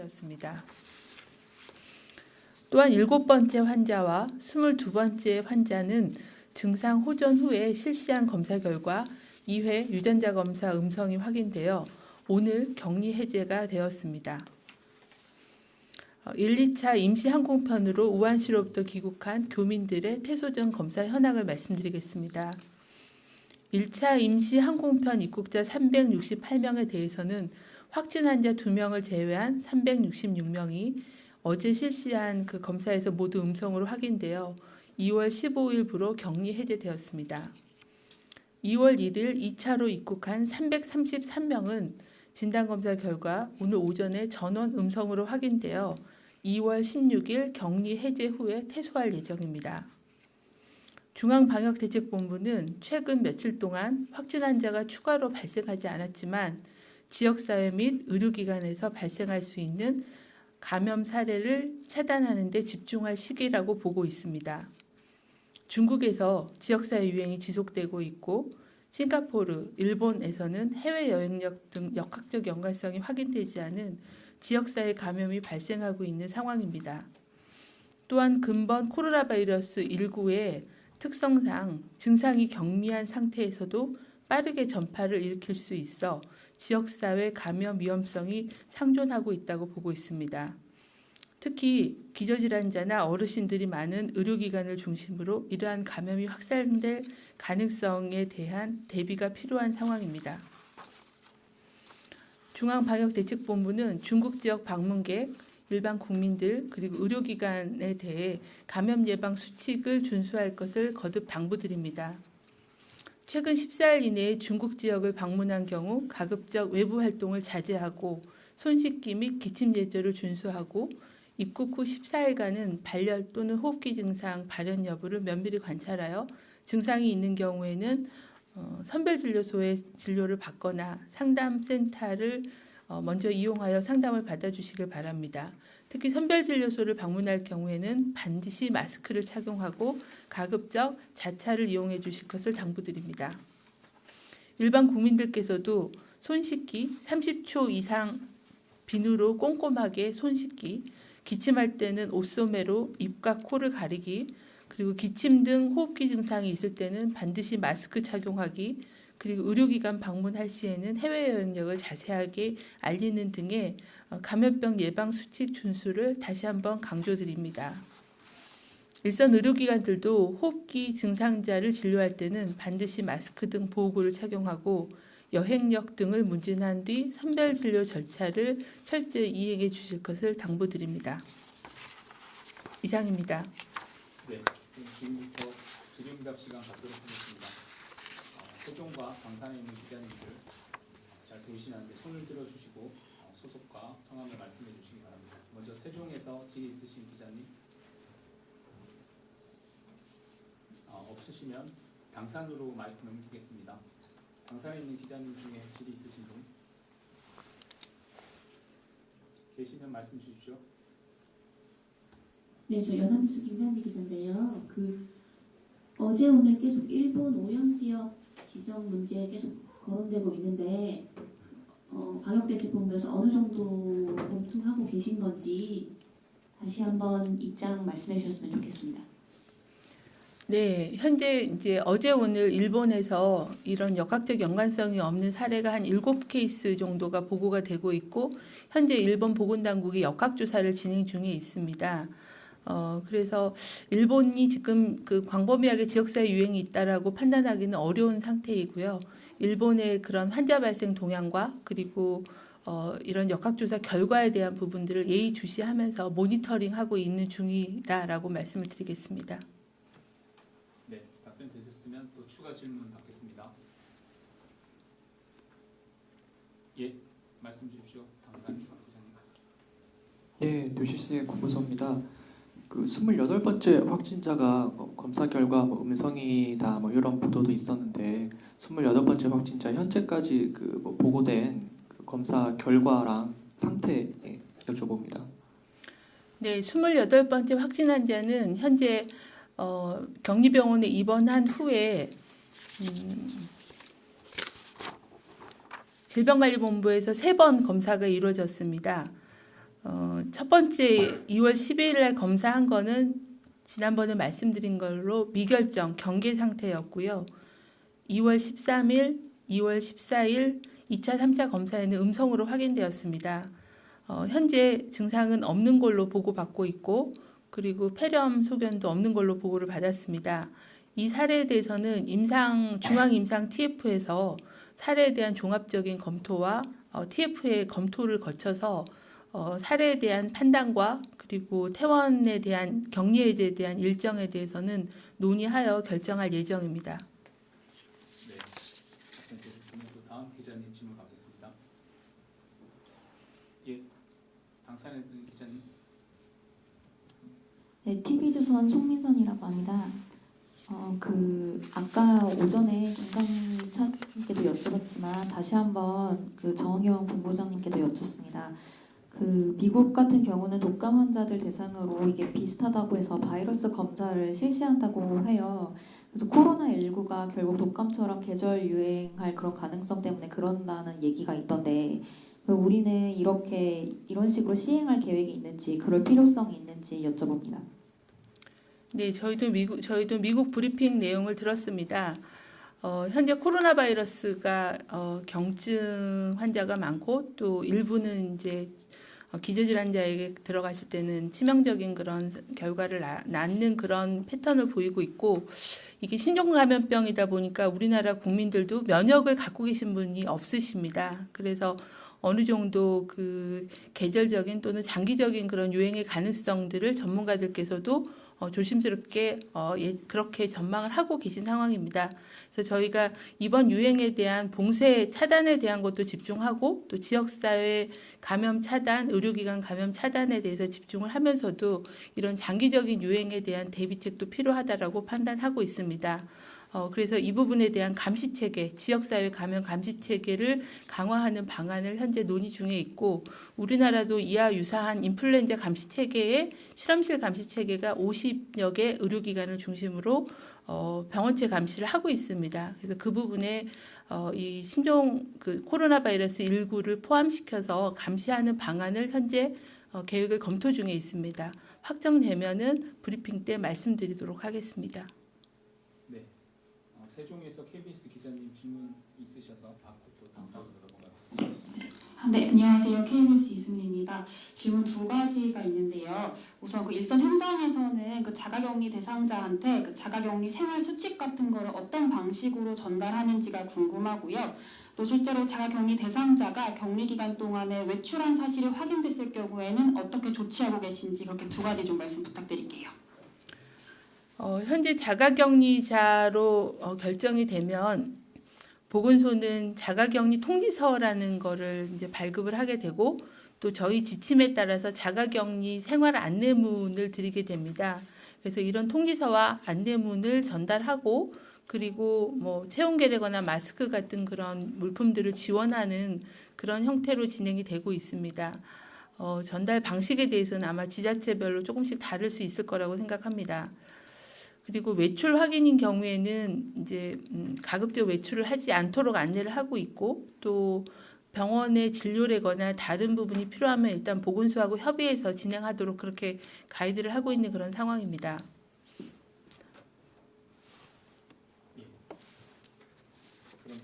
확인되었습니다. 또한 7번째 환자와 22번째 환자는 증상 호전 후에 실시한 검사 결과 2회 유전자 검사 음성이 확인되어 오늘 격리 해제가 되었습니다. 1, 2차 임시 항공편으로 우한시로부터 귀국한 교민들의 퇴소전 검사 현황을 말씀드리겠습니다. 1차 임시 항공편 입국자 368명에 대해서는 확진 환자 2명을 제외한 366명이 어제 실시한 그 검사에서 모두 음성으로 확인되어 2월 15일부로 격리 해제되었습니다. 2월 1일 2차로 입국한 333명은 진단검사 결과 오늘 오전에 전원 음성으로 확인되어 2월 16일 격리 해제 후에 퇴소할 예정입니다. 중앙방역대책본부는 최근 며칠 동안 확진 환자가 추가로 발생하지 않았지만 지역사회 및 의료기관에서 발생할 수 있는 감염 사례를 차단하는 데 집중할 시기라고 보고 있습니다. 중국에서 지역사회 유행이 지속되고 있고 싱가포르, 일본에서는 해외 여행력 등 역학적 연관성이 확인되지 않은 지역사회 감염이 발생하고 있는 상황입니다. 또한 근본 코로나 바이러스 19의 특성상 증상이 경미한 상태에서도 빠르게 전파를 일으킬 수 있어 지역사회 감염 위험성이 상존하고 있다고 보고 있습니다. 특히 기저질환자나 어르신들이 많은 의료기관을 중심으로 이러한 감염이 확산될 가능성에 대한 대비가 필요한 상황입니다. 중앙방역대책본부는 중국 지역 방문객, 일반 국민들 그리고 의료기관에 대해 감염 예방 수칙을 준수할 것을 거듭 당부드립니다. 최근 14일 이내에 중국 지역을 방문한 경우 가급적 외부 활동을 자제하고 손 씻기 및 기침 예절을 준수하고 입국 후 14일간은 발열 또는 호흡기 증상 발현 여부를 면밀히 관찰하여 증상이 있는 경우에는 선별진료소에 진료를 받거나 상담센터를 먼저 이용하여 상담을 받아주시길 바랍니다. 특히 선별진료소를 방문할 경우에는 반드시 마스크를 착용하고 가급적 자차를 이용해 주실 것을 당부드립니다. 일반 국민들께서도 손 씻기 30초 이상 비누로 꼼꼼하게 손 씻기, 기침할 때는 옷소매로 입과 코를 가리기, 그리고 기침 등 호흡기 증상이 있을 때는 반드시 마스크 착용하기, 그리고 의료기관 방문할 시에는 해외여행력을 자세하게 알리는 등의 감염병 예방 수칙 준수를 다시 한번 강조드립니다. 일선 의료기관들도 호흡기 증상자를 진료할 때는 반드시 마스크 등 보호구를 착용하고 여행력 등을 문진한 뒤 선별진료 절차를 철저히 이행해 주실 것을 당부드립니다. 이상입니다. 네, 지금부터 질의응답 시간 갖도록 하겠습니다. 세종과 광산에 있는 기자님들 잘 보이시는데 손을 들어주시고 소속과 성함을 말씀해 주시기 바랍니다. 먼저 세종에서 질의 있으신 기자님, 없으시면 당산으로 마이크 넘기겠습니다. 당산에 있는 기자님 중에 질의 있으신 분 계시면 말씀 주십시오. 네, 저 연합뉴스 김상비 기자인데요. 어제 오늘 계속 일본 오염 지역 지정 문제 계속 거론되고 있는데 방역대책본부에서 어느 정도 검토하고 계신 건지 다시 한번 입장 말씀해 주셨으면 좋겠습니다. 네, 현재 이제 어제 오늘 일본에서 이런 역학적 연관성이 없는 사례가 한 7케이스 정도가 보고가 되고 있고 현재 일본 보건당국이 역학조사를 진행 중에 있습니다. 그래서 일본이 지금 그 광범위하게 지역사회 유행이 있다라고 판단하기는 어려운 상태이고요. 일본의 그런 환자 발생 동향과 그리고 이런 역학조사 결과에 대한 부분들을 예의주시하면서 모니터링하고 있는 중이다라고 말씀을 드리겠습니다. 네, 답변 되셨으면 또 추가 질문 받겠습니다. 예, 말씀 주십시오. 당산 기자님. 네, 뉴시스의 구보서입니다. 28번째 확진자가 검사 결과 음성이다 이런 보도도 있었는데 28번째 확진자 현재까지 보고된 검사 결과랑 상태 여쭤봅니다. 네, 28번째 확진 환자는 현재 격리병원에 입원한 후에 질병관리본부에서 3번 검사가 이루어졌습니다. 첫 번째 2월 12일 날 검사한 거는 지난번에 말씀드린 걸로 미결정 경계 상태였고요. 2월 13일, 2월 14일 2차, 3차 검사에는 음성으로 확인되었습니다. 현재 증상은 없는 걸로 보고받고 있고 그리고 폐렴 소견도 없는 걸로 보고를 받았습니다. 이 사례에 대해서는 중앙임상 TF에서 사례에 대한 종합적인 검토와 TF의 검토를 거쳐서 사례에 대한 판단과 그리고 퇴원에 대한 격리 해제에 대한 일정에 대해서는 논의하여 결정할 예정입니다. 네, 답변 드렸습니다. 또 다음 기자님 질문 받겠습니다. 예, 당사에 있는 기자님. 네, TV조선 송민선이라고 합니다. 아까 오전에 김강차님께도 여쭤봤지만 다시 한번 정은경 본부장님께도 여쭙습니다. 미국 같은 경우는 독감 환자들 대상으로 이게 비슷하다고 해서 바이러스 검사를 실시한다고 해요. 그래서 코로나19가 결국 독감처럼 계절 유행할 그런 가능성 때문에 그런다는 얘기가 있던데 우리는 이런 식으로 시행할 계획이 있는지 그럴 필요성이 있는지 여쭤봅니다. 네, 저희도 미국 브리핑 내용을 들었습니다. 현재 코로나 바이러스가 경증 환자가 많고 또 일부는 이제 기저질환자에게 들어갔을 때는 치명적인 그런 결과를 낳는 그런 패턴을 보이고 있고 이게 신종 감염병이다 보니까 우리나라 국민들도 면역을 갖고 계신 분이 없으십니다. 그래서 어느 정도 계절적인 또는 장기적인 그런 유행의 가능성들을 전문가들께서도 조심스럽게 그렇게 전망을 하고 계신 상황입니다. 그래서 저희가 이번 유행에 대한 봉쇄 차단에 대한 것도 집중하고 또 지역사회 감염 차단, 의료기관 감염 차단에 대해서 집중을 하면서도 이런 장기적인 유행에 대한 대비책도 필요하다라고 판단하고 있습니다. 그래서 이 부분에 대한 감시체계, 지역사회 감염 감시체계를 강화하는 방안을 현재 논의 중에 있고 우리나라도 이와 유사한 인플루엔자 감시체계의 실험실 감시체계가 50여 개 의료기관을 중심으로 병원체 감시를 하고 있습니다. 그래서 그 부분에 이 신종 코로나 바이러스 19를 포함시켜서 감시하는 방안을 현재 계획을 검토 중에 있습니다. 확정되면은 브리핑 때 말씀드리도록 하겠습니다. 네, 세종에서 KBS 기자님 질문 있으셔서 받고 또 당사로 넘어가겠습니다. 네, 안녕하세요. KBS 이수민입니다. 질문 두 가지가 있는데요. 우선 일선 현장에서는 자가격리 대상자한테 자가격리 생활 수칙 같은 거를 어떤 방식으로 전달하는지가 궁금하고요. 또 실제로 자가격리 대상자가 격리 기간 동안에 외출한 사실이 확인됐을 경우에는 어떻게 조치하고 계신지 그렇게 두 가지 좀 말씀 부탁드릴게요. 현재 자가격리자로 결정이 되면 보건소는 자가격리 통지서라는 거를 이제 발급을 하게 되고 또 저희 지침에 따라서 자가격리 생활 안내문을 드리게 됩니다. 그래서 이런 통지서와 안내문을 전달하고 그리고 체온계래거나 마스크 같은 그런 물품들을 지원하는 그런 형태로 진행이 되고 있습니다. 전달 방식에 대해서는 아마 지자체별로 조금씩 다를 수 있을 거라고 생각합니다. 그리고 외출 확인인 경우에는 이제 가급적 외출을 하지 않도록 안내를 하고 있고 또 병원의 진료래거나 다른 부분이 필요하면 일단 보건소하고 협의해서 진행하도록 그렇게 가이드를 하고 있는 그런 상황입니다.